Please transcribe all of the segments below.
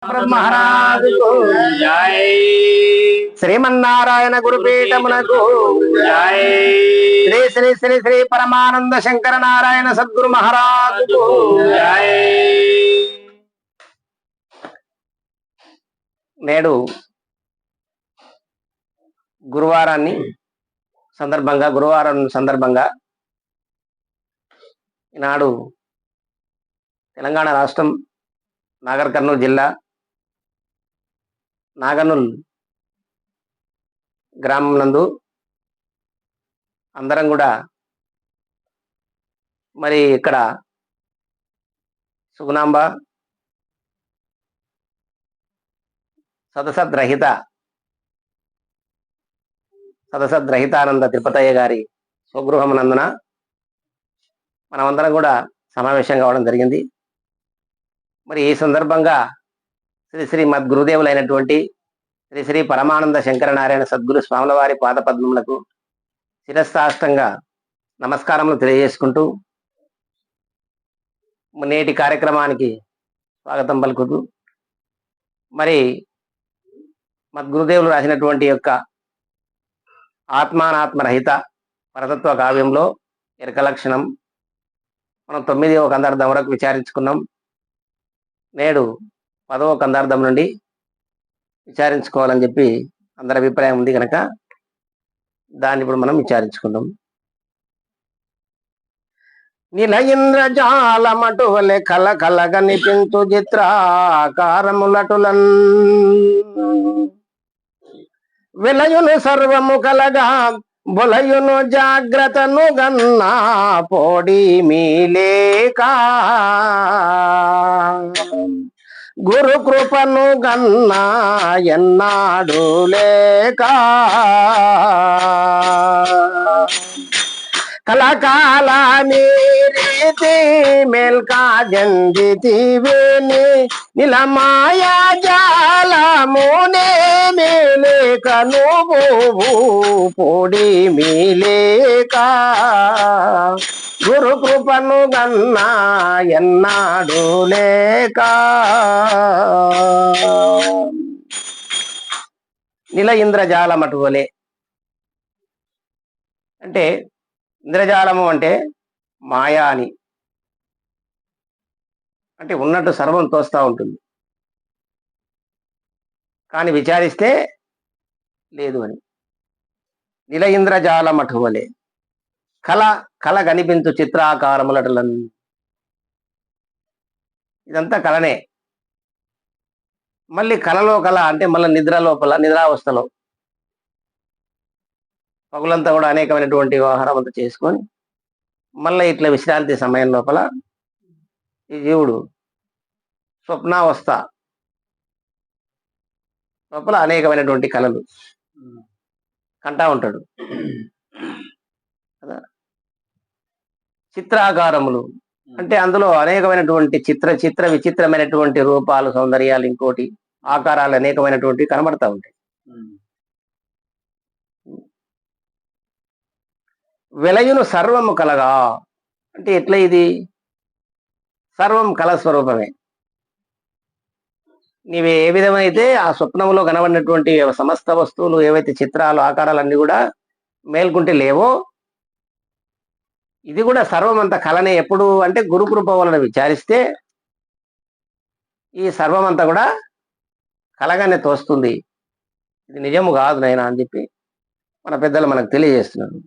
महाराज को जय। శ్రీమన్నారాయణ గురుపీఠమునకు జై। శ్రీ శ్రీ శ్రీ శ్రీ పరమానంద శంకర నారాయణ సద్గురు మహారాజుకు జై। నేడు గురువారం సందర్భంగా ఈనాడు తెలంగాణ రాష్ట్రం నాగర్ కర్నూలు జిల్లా నాగనూల్ గ్రామం నందు అందరం కూడా మరి ఇక్కడ సుగుణాంబ సదసద్రహితానంద తిరుపతయ్య గారి స్వగృహమునందున మనమందరం కూడా సమావేశం కావడం జరిగింది. మరి ఈ సందర్భంగా శ్రీ శ్రీ మద్గురుదేవులైనటువంటి శ్రీ శ్రీ పరమానంద శంకర నారాయణ సద్గురు స్వాముల వారి పాదపద్మములకు శిరస్సాష్టంగా నమస్కారములు తెలియజేసుకుంటూ నేటి కార్యక్రమానికి స్వాగతం పలుకుతూ మరి మద్గురుదేవులు రాసినటువంటి యొక్క ఆత్మానాత్మరహిత పరతత్వ కావ్యంలో ఎరక లక్షణం మనం 9వ కందార్థం వరకు విచారించుకున్నాం. నేడు 10వ కందార్థం నుండి విచారించుకోవాలని చెప్పి అందరి అభిప్రాయం ఉంది కనుక దాన్ని ఇప్పుడు మనం విచారించుకుందాం. నిలయింద్రజాలమటువలె కల కలగనిపించు చిత్రాకారములటులన్ విలయును సర్వము కలగా బొలయును జాగ్రత్తను గన్నా పోడి మీలేక గురు కృపను గన్నా ఎన్నాడు లేక కలకాల నీరీతి మేల్కా జందితివేని నిలమాయా జాలమునే మేలేక నువ్వు పొడి మీలేక గురు కృపను గన్నా ఎన్నాడు లేక. నిల ఇంద్రజాలమటువలే అంటే ఇంద్రజాలము అంటే మాయా అని, అంటే ఉన్నట్టు సర్వం తోస్తూ ఉంటుంది కానీ విచారిస్తే లేదు అని. నిల ఇంద్రజాలమటువలే కల కనిపించు చిత్రాకారములటలను, ఇదంతా కలనే. మళ్ళీ కలలో కల అంటే మళ్ళీ నిద్రావస్థలో పగులంతా కూడా అనేకమైనటువంటి వ్యవహారం అంతా చేసుకొని మళ్ళీ ఇట్లా విశ్రాంతి సమయం లోపల ఈ జీవుడు స్వప్నావస్థ లోపల అనేకమైనటువంటి కళలు కంటా ఉంటాడు కదా. చిత్రాకారములు అంటే అందులో అనేకమైనటువంటి చిత్ర విచిత్రమైనటువంటి రూపాలు, సౌందర్యాలు, ఇంకోటి ఆకారాలు అనేకమైనటువంటి కనబడతా ఉంటాయి. వెలయును సర్వము కలగా అంటే ఎట్లా, ఇది సర్వం కళ స్వరూపమే. నీవు ఏ విధమైతే ఆ స్వప్నంలో కనబడినటువంటి సమస్త వస్తువులు ఏవైతే చిత్రాలు ఆకారాలు అన్ని కూడా మేల్కుంటే లేవో, ఇది కూడా సర్వం అంతా కళనే. ఎప్పుడు అంటే గురుకృప వలన విచారిస్తే ఈ సర్వం అంతా కూడా కలగానే తోస్తుంది. ఇది నిజము కాదు నైనా అని చెప్పి మన పెద్దలు మనకు తెలియజేస్తున్నారు.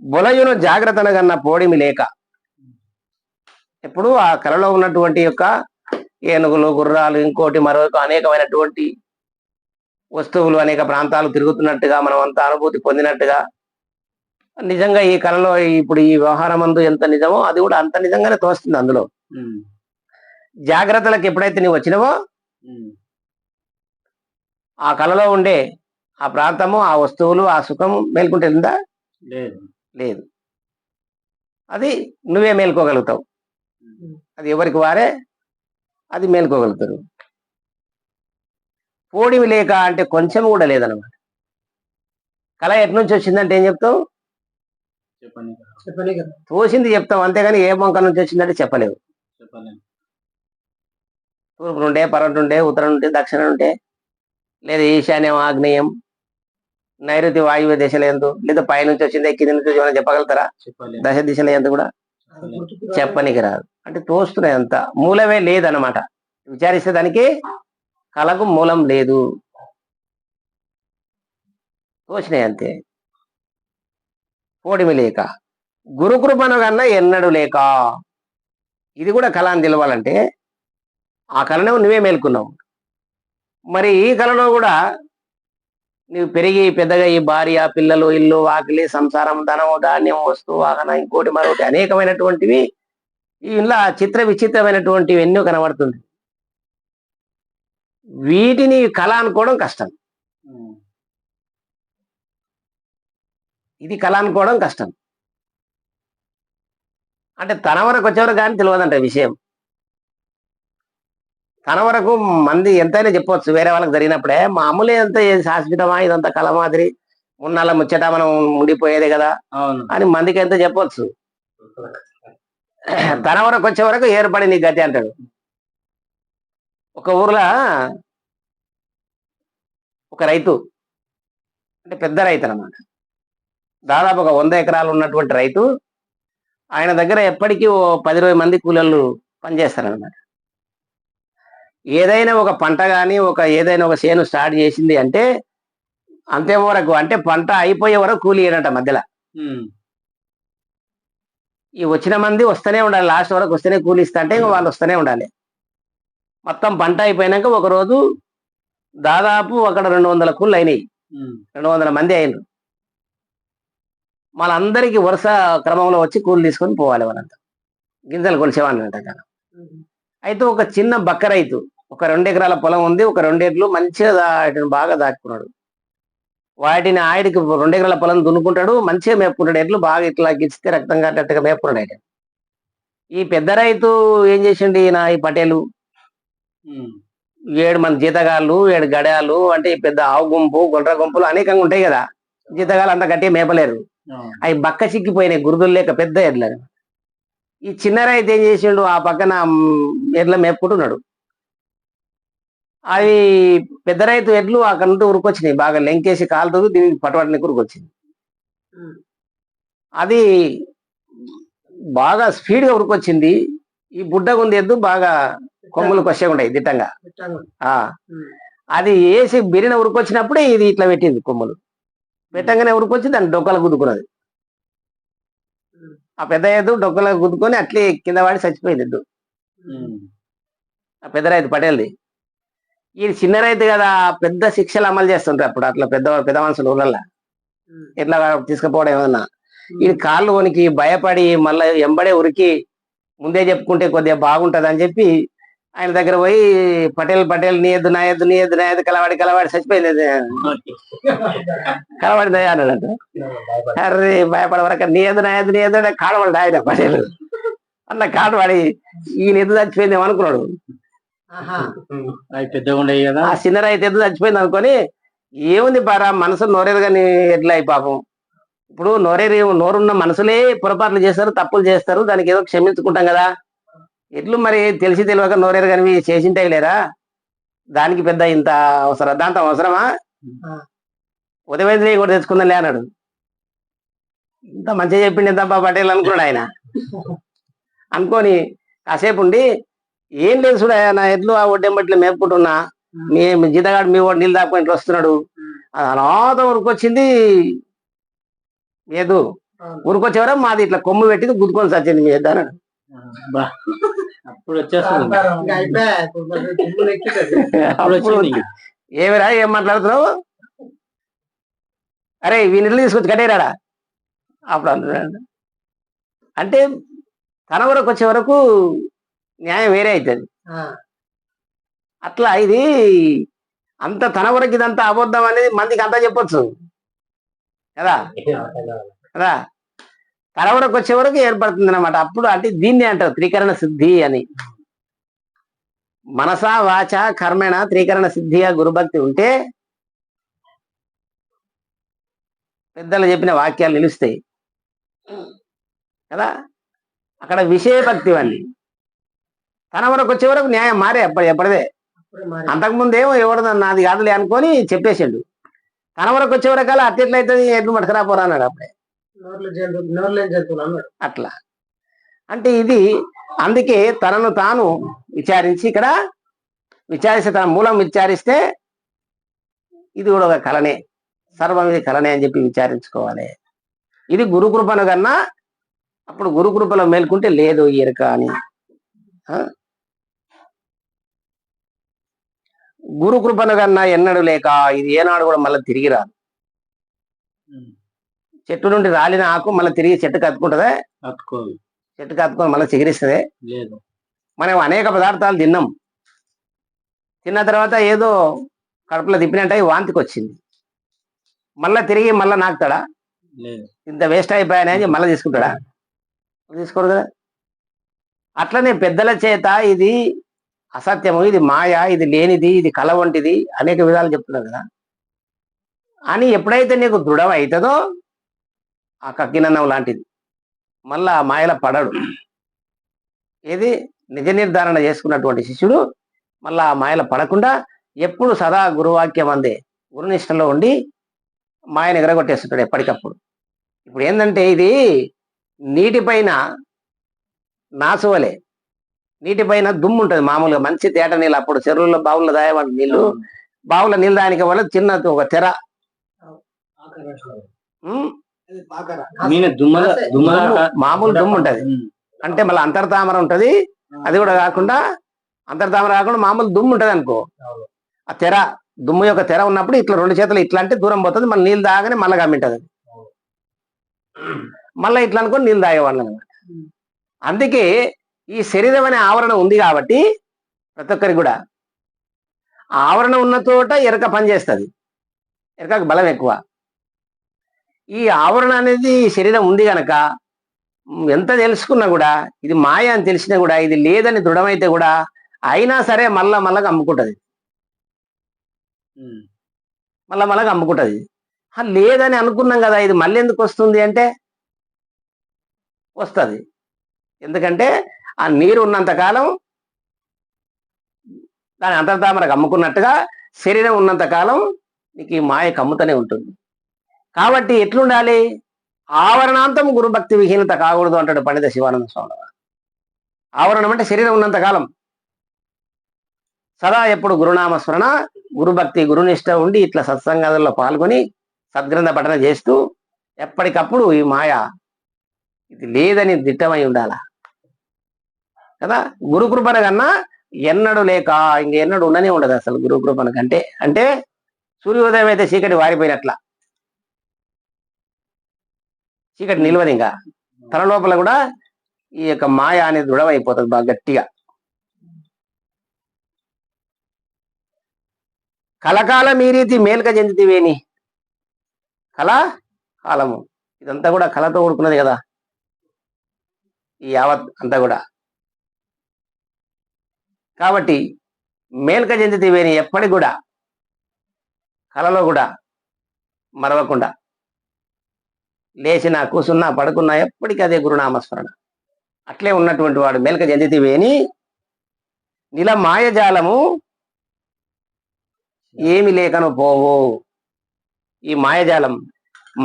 బొలయును జాగ్రత్తను కన్నా పోడిమి లేక, ఎప్పుడు ఆ కళలో ఉన్నటువంటి యొక్క ఏనుగులు, గుర్రాలు, ఇంకోటి మరొక అనేకమైనటువంటి వస్తువులు అనేక ప్రాంతాలు తిరుగుతున్నట్టుగా మనం అంతా అనుభూతి పొందినట్టుగా నిజంగా ఈ కళలో ఇప్పుడు ఈ వ్యవహారం అందు ఎంత నిజమో అది కూడా అంత నిజంగానే తోస్తుంది. అందులో జాగ్రత్తలకు ఎప్పుడైతే నీవు వచ్చినవో ఆ కళలో ఉండే ఆ ప్రాంతము, ఆ వస్తువులు, ఆ సుఖము మేల్కుంటుందా? లేదు. అది నువ్వే మేల్కోగలుగుతావు. అది ఎవరికి వారే అది మేల్కోగలుగుతారు. పోడివి లేక అంటే కొంచెం కూడా లేదనమాట. కళ ఎట్నుంచి వచ్చిందంటే ఏం చెప్తావు? తోసింది చెప్తాం, అంతేగాని ఏ వంక నుంచి వచ్చిందంటే చెప్పలేవు. తూర్పు నుండే, పడమటి నుండే, ఉత్తరం నుండి, దక్షిణం నుండే, లేదా ఈశాన్యం, ఆగ్నేయం, నైరుతి వాయువ్య దిశలు ఎందు, లేదా పైనుంచి వచ్చింది కింది నుంచి ఏమైనా చెప్పగలుగుతారా? దశ దిశలు ఎందు కూడా చెప్పనికి రాదు. అంటే తోస్తున్నాయి అంత, మూలమే లేదన్నమాట. విచారిస్తే దానికి కళకు మూలం లేదు, తోచినాయి అంతే. ఓడిమి లేక, గురుకృపను కన్నా ఎన్నడు లేక. ఇది కూడా కళ అని తెలవాలంటే ఆ కళను నువ్వే మేల్కున్నావు. మరి ఈ కళలో కూడా నువ్వు పెరిగి పెద్దగా ఈ భార్య, పిల్లలు, ఇల్లు, వాకిలి, సంసారం, ధనం, ధాన్యం, వస్తువు, వాహనం, ఇంకోటి మరొకటి అనేకమైనటువంటివి ఇలా చిత్ర విచిత్రమైనటువంటివి ఎన్నో కనబడుతుంది. వీటిని కళ అనుకోవడం కష్టం. ఇది కళ అనుకోవడం కష్టం. అంటే తన వరకు వచ్చేవరకు కానీ తెలియదంట విషయం. తన వరకు మంది ఎంతైనా చెప్పవచ్చు, వేరే వాళ్ళకి జరిగినప్పుడే మామూలు ఎంత శాశ్వతమా, ఇదంతా కళ మాదిరి, మున్నాళ్ళ ముచ్చట, మనం ఉండిపోయేదే కదా అని మందికి ఎంత చెప్పవచ్చు. తన వరకు వచ్చే వరకు ఏర్పడి నీ గతి అంటాడు. ఒక ఊర్లో ఒక రైతు, అంటే పెద్ద రైతు అన్నమాట, దాదాపు ఒక 100 ఎకరాలు ఉన్నటువంటి రైతు. ఆయన దగ్గర ఎప్పటికీ ఓ 10-20 మంది కూలీలు పనిచేస్తారనమాట. ఏదైనా ఒక పంట కానీ ఏదైనా ఒక చేను స్టార్ట్ చేసింది అంటే అంతే వరకు, అంటే పంట అయిపోయే వరకు కూలి ఏనంట మధ్యలో. ఈ వచ్చిన మంది వస్తూనే ఉండాలి, లాస్ట్ వరకు వస్తేనే కూలి ఇస్తా అంటే వాళ్ళు వస్తూనే ఉండాలి. మొత్తం పంట అయిపోయినాక ఒక రోజు దాదాపు అక్కడ 200 కూలీలు అయినాయి, 200 మంది అయినారు. వాళ్ళందరికీ వరుస క్రమంలో వచ్చి కూలి తీసుకొని పోవాలి. వాళ్ళంతా గింజలు కొలిచేవాళ్ళు అంట కదా. అయితే ఒక చిన్న బక్క రైతు, ఒక 2 ఎకరాల పొలం ఉంది, ఒక 2 ఎడ్లు మంచిగా వాటిని బాగా దాక్కున్నాడు. వాటిని ఆడికి 2 ఎకరాల పొలం దున్నుకుంటాడు, మంచిగా మేపుకుంటాడు. ఎడ్లు బాగా ఇట్లా గిచ్చితే రక్తం కట్టేట్టుగా మేపుకున్నాడు ఆయన. ఈ పెద్ద రైతు ఏం చేసిండు, ఈయన ఈ పటేలు 7 మంది జీతగాళ్ళు, 7 గడాలు, అంటే ఈ పెద్ద ఆవు గుంపు, గొడ్ర గుంపులు అనేకంగా ఉంటాయి కదా. జీతగాళ్ళు అంతా గట్టిగా మేపలేరు, అవి బక్క చిక్కిపోయినాయి, గురుదులు లేక పెద్ద ఎడ్లని. ఈ చిన్న రైతు ఏం చేసిండు, ఆ పక్కన ఎడ్ల మేపుకుంటున్నాడు. అవి పెద్ద రైతు ఎడ్లు అక్కడ నుండి ఉరుకొచ్చినాయి, బాగా లెంకేసి కాలుతుంది, దీనికి పట్టుబడిని ఉరుకొచ్చింది. అది బాగా స్పీడ్ గా ఉరుకొచ్చింది. ఈ బుడ్డగుంది ఎద్దు బాగా కొమ్ములు కొచ్చే ఉంటాయి దిట్టంగా. అది వేసి బిరిన ఉరుకొచ్చినప్పుడే ఇది ఇట్లా పెట్టింది, కొమ్ములు పెట్టంగానే ఉరుకొచ్చి దాన్ని డొక్కలు గుద్దుకున్నది. ఆ పెద్ద ఎద్దు డొక్కలు గుద్దుకొని అట్లే కింద వాడి చచ్చిపోయింది ఎద్దు, ఆ పెద్ద రైతు పటేల్ది. ఈ చిన్న రైతు కదా, పెద్ద శిక్షలు అమలు చేస్తుంటారు అప్పుడు అట్లా పెద్ద పెద్ద మనుషులు ఊళ్ళల్లో ఇట్లా తీసుకుపోవడం ఏమన్నా. ఈ కాళ్ళు వనికి భయపడి మళ్ళీ ఎంబడే ఉరికి ముందే చెప్పుకుంటే కొద్దిగా బాగుంటది అని చెప్పి ఆయన దగ్గర పోయి, పటేల్ నీ ఎద్దు నా ఎద్దు, నీ ఎద్దు నా ఎద్దు, కలవాడి చచ్చిపోయింది, కలవాడి దయా అన్నాడంట. అరే భయపడే వరకు నీ ఎద్దు నా ఎద్దు, నీ ఎద్దు కాడవాడు ఆయన పటేల్ అన్న కాడవాడి ఈయన ఎద్దు చచ్చిపోయింది ఏమనుకున్నాడు. ఆ చిన్న రైతు ఎద్దు చచ్చిపోయింది అనుకొని ఏముంది పారా, మనసు నోరేరు కానీ ఎట్లా అయి పాపం. ఇప్పుడు నోరున్న మనసులే పొరపాట్లు చేస్తారు, తప్పులు చేస్తారు, దానికి ఏదో క్షమించుకుంటాం కదా. ఎట్లు మరి తెలిసి తెలియక నోరేరు కానీ చేసింటే లేరా, దానికి పెద్ద ఇంత అవసరం, దాంతో అవసరమా, ఉదయం కూడా తెచ్చుకుందాంలే అన్నాడు. ఇంత మంచిగా చెప్పిండి ఎంత పటేల్ అనుకున్నాడు ఆయన. అనుకొని కాసేపు ఉండి, ఏం లేదు చూడ, నా ఎడ్లు ఆ ఒడ్డెంబట్లు మేపుకుంటున్నా, మీ జీతగాడు మీ వాడు నీళ్ళు దాక్కుని ఇట్లా వస్తున్నాడు, అనాథ ఉరికొచ్చింది ఏదు, ఉరికొచ్చేవరా మాది ఇట్లా కొమ్ము పెట్టింది, గుద్దుకొని చచ్చింది మీ ఎద్దు అన్నాడు. ఏమిరా ఏం మాట్లాడుతున్నావు, అరే వీళ్ళు తీసుకొచ్చి కట్టేరాడా అప్పుడు అంటున్నాడు. అంటే తన వరకు వచ్చే వరకు న్యాయం వేరే అవుతుంది. అట్లా ఇది అంత తన వరకు ఇదంతా అబద్ధం అనేది మందికి అంతా చెప్పొచ్చు కదా కదా. తన వరకు వచ్చే వరకు ఏర్పడుతుంది అనమాట. అప్పుడు అంటే దీన్ని అంటారు త్రికరణ సిద్ధి అని. మనస వాచ కర్మేణ త్రికరణ సిద్ధిగా గురుభక్తి ఉంటే పెద్దలు చెప్పిన వాక్యాలు నిలుస్తాయి కదా. అక్కడ విషయ భక్తి అన్ని తన వరకు వచ్చే వరకు న్యాయం మారే ఎప్పటిదే. అంతకుముందేమో ఎవరు నాది కాదులే అనుకొని చెప్పేసిండు. తన వరకు వచ్చే వరకల్లా అట్లెట్లయితుంది ఎట్లు మటుకరాపోరా అన్నాడు అప్పుడే. అట్లా అంటే ఇది అందుకే తనను తాను విచారించి ఇక్కడ విచారిస్తే తన మూలం విచారిస్తే ఇది కూడా ఒక కళనే, సర్వం ఇది కళనే అని చెప్పి విచారించుకోవాలి. ఇది గురుకృపను కన్నా అప్పుడు గురుకృపలో మేల్కుంటే లేదు ఈ ఎరుక అని. గురుకృపను కన్నా ఎన్నడు లేక ఇది ఏనాడు కూడా మళ్ళీ తిరిగి రాదు. చెట్టు నుండి రాలిన ఆకు మళ్ళీ తిరిగి చెట్టుకు అతుకుంటుందా? చెట్టుకు అతుకొని మళ్ళీ చిగురిస్తుంది లేదు. మనం అనేక పదార్థాలు తిన్నాం, తిన్న తర్వాత ఏదో కడుపులో తిప్పినట్టు వాంతికి వచ్చింది, మళ్ళా తిరిగి మళ్ళీ నాకుతాడా? ఇంత వేస్ట్ అయిపోయానని మళ్ళీ తీసుకుంటాడా? తీసుకోరు కదా. అట్లనే పెద్దల చేత ఇది అసత్యము, ఇది మాయ, ఇది లేనిది, ఇది కళ వంటిది అనేక విధాలు చెప్తున్నారు కదా అని ఎప్పుడైతే నీకు దృఢం అవుతుందో ఆ కక్కినన్నం లాంటిది మళ్ళా ఆ మాయల పడడు. ఏది నిజ నిర్ధారణ చేసుకున్నటువంటి శిష్యుడు మళ్ళా ఆ మాయల పడకుండా ఎప్పుడు సదా గురువాక్యం అందే గురునిష్టలో ఉండి మాయను ఎగరగొట్టేస్తుంటాడు ఎప్పటికప్పుడు. ఇప్పుడు ఏంటంటే ఇది నీటిపైన నాసువలే, నీటిపైన దుమ్ము ఉంటుంది మామూలుగా, మంచి తేట నీళ్ళు. అప్పుడు చెరువుల్లో బావుల్లో దాయమంటే నీళ్ళు, బావుల నీళ్ళు దానికి వల్ల చిన్న ఒక తెర మామూలు దుమ్ము ఉంటది. అంటే మళ్ళీ అంతర్తామర ఉంటది, అది కూడా కాకుండా అంతర్తామర కాకుండా మామూలు దుమ్ము ఉంటది అనుకో. ఆ తెర దుమ్ము యొక్క తెర ఉన్నప్పుడు ఇట్లా రెండు చేతులు ఇట్లా అంటే దూరం పోతుంది, మళ్ళీ నీళ్ళు తాగానే మళ్ళీ గమ్మింటది. మళ్ళీ ఇట్లా అనుకొని నీళ్ళు తాగేవాళ్ళు అనమాట. అందుకే ఈ శరీరం అనే ఆవరణ ఉంది కాబట్టి ప్రతి ఒక్కరికి కూడా ఆవరణ ఉన్న చోట ఎరక పనిచేస్తుంది, ఎరకకు బలం ఎక్కువ. ఈ ఆవరణ అనేది శరీరం ఉంది కనుక ఎంత తెలుసుకున్నా కూడా ఇది మాయ అని తెలిసినా కూడా ఇది లేదని దృఢమైతే కూడా అయినా సరే మళ్ళా అమ్ముకుంటది, మళ్ళా అమ్ముకుంటది. లేదని అనుకున్నాం కదా ఇది మళ్ళీ ఎందుకు వస్తుంది అంటే వస్తుంది. ఎందుకంటే ఆ నీరు ఉన్నంతకాలం దాని అంతర్తామరకు అమ్ముకున్నట్టుగా శరీరం ఉన్నంతకాలం నీకు ఈ మాయ కమ్ముతూనే ఉంటుంది. కాబట్టి ఎట్లుండాలి? ఆవరణాంతం గురుభక్తి విహీనత కాకూడదు అంటాడు పండిత శివానంద స్వామి. ఆవరణం అంటే శరీరం ఉన్నంతకాలం సదా ఎప్పుడు గురునామస్మరణ, గురుభక్తి, గురునిష్ట ఉండి ఇట్లా సత్సంగాలలో పాల్గొని సద్గ్రంథ పఠన చేస్తూ ఎప్పటికప్పుడు ఈ మాయ ఇది లేదని దిట్టమై ఉండాల కదా. గురుకృపణ కన్నా ఎన్నడు లేక ఇంకెన్నడు ఉండనే ఉండదు అసలు గురుకృపణ కంటే. అంటే సూర్యోదయం అయితే చీకటి వారిపోయినట్ల, చీకటి నిల్వది. ఇంకా తన లోపల కూడా ఈ యొక్క మాయ అనేది దృఢమైపోతుంది బాగా గట్టిగా. కలకాలం ఈ రీతి మేల్క చెందితివేని, కళ కాలము ఇదంతా కూడా కళతో కూడుకున్నది కదా ఈ యావత్ అంతా కూడా. కాబట్టి మేల్క చెందితివేని ఎప్పటికి కూడా కళలో కూడా మరవకుండా లేచినా కూసున్నా పడుకున్నా ఎప్పటికీ అదే గురునామస్మరణ. అట్లే ఉన్నటువంటి వాడు మేల్క చెందితివేని నిల మాయజాలము ఏమి లేకను పోవు. ఈ మాయజాలం,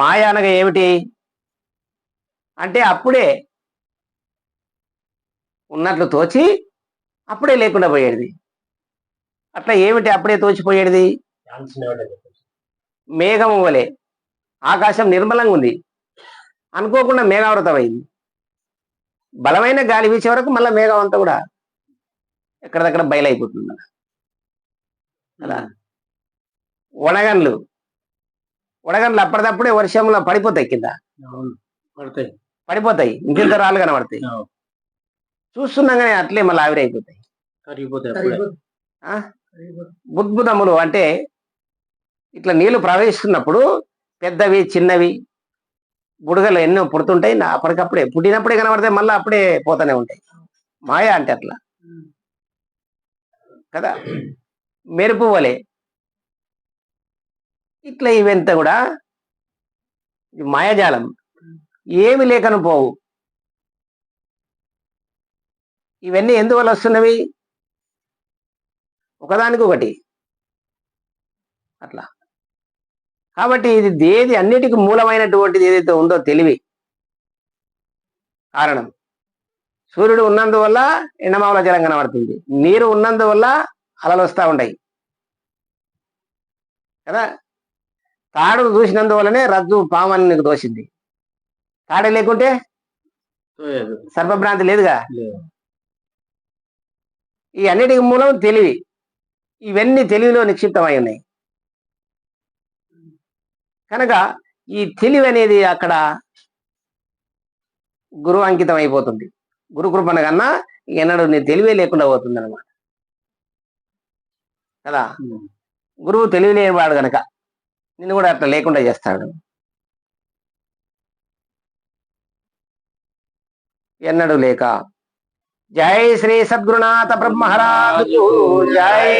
మాయ అనగా ఏమిటి అంటే అప్పుడే ఉన్నట్లు తోచి అప్పుడే లేకుండా పోయేది. అట్లా ఏమిటి అప్పుడే తోచిపోయేది? మేఘము వలె ఆకాశం నిర్మలంగా ఉంది, అనుకోకుండా మేఘావృతం అయింది. బలమైన గాలి వీచే వరకు మళ్ళీ మేఘం అంతా కూడా ఎక్కడిదక్కడ బయలైపోతుంది కదా. వడగండ్లు అప్పటిదప్పుడే వర్షంలో పడిపోతాయి, కింద పడిపోతాయి, ఇంకెంత రాళ్ళు కనబడతాయి. చూస్తున్నాం కానీ అట్లే మళ్ళీ ఆవిరైపోతాయి. బుద్భుతములు అంటే ఇట్లా నీళ్లు ప్రవహిస్తున్నప్పుడు పెద్దవి చిన్నవి బుడగలు ఎన్నో పుడుతుంటాయి. అప్పటికప్పుడే పుట్టినప్పుడే కనబడతాయి, మళ్ళీ అప్పుడే పోతూనే ఉంటాయి. మాయ అంటే అట్లా కదా. మెరుపు వలె ఇట్లా ఇవంతా కూడా మాయాజాలం, ఏమి లేకను పోవు. ఇవన్నీ ఎందువల్ల వస్తున్నవి? ఒకదానికొకటి అట్లా. కాబట్టి ఏది అన్నిటికీ మూలమైనటువంటిది ఏదైతే ఉందో తెలివి కారణం. సూర్యుడు ఉన్నందువల్ల ఎండమావుల జలం కనబడుతుంది, నీరు ఉన్నందువల్ల అలలు వస్తూ ఉంటాయి కదా. తాడు చూసినందువల్లనే రజ్జు పామని నీకు దోషింది. తాడే లేకుంటే సర్పభ్రాంతి లేదుగా. ఈ అన్నిటికి మూలం తెలివి. ఇవన్నీ తెలివిలో నిక్షిప్తమై ఉన్నాయి కనుక ఈ తెలివి అనేది అక్కడ గురువు అంకితం అయిపోతుంది. గురు కృపణ కన్నా ఎన్నడూ నీ తెలివే లేకుండా పోతుంది అనమాట కదా. గురువు తెలివి లేనివాడు కనుక నిన్ను కూడా అట్లా లేకుండా చేస్తాడు. ఎన్నడూ లేక. జై శ్రీ సద్గురునాథ బ్రహ్మహరాజు జై.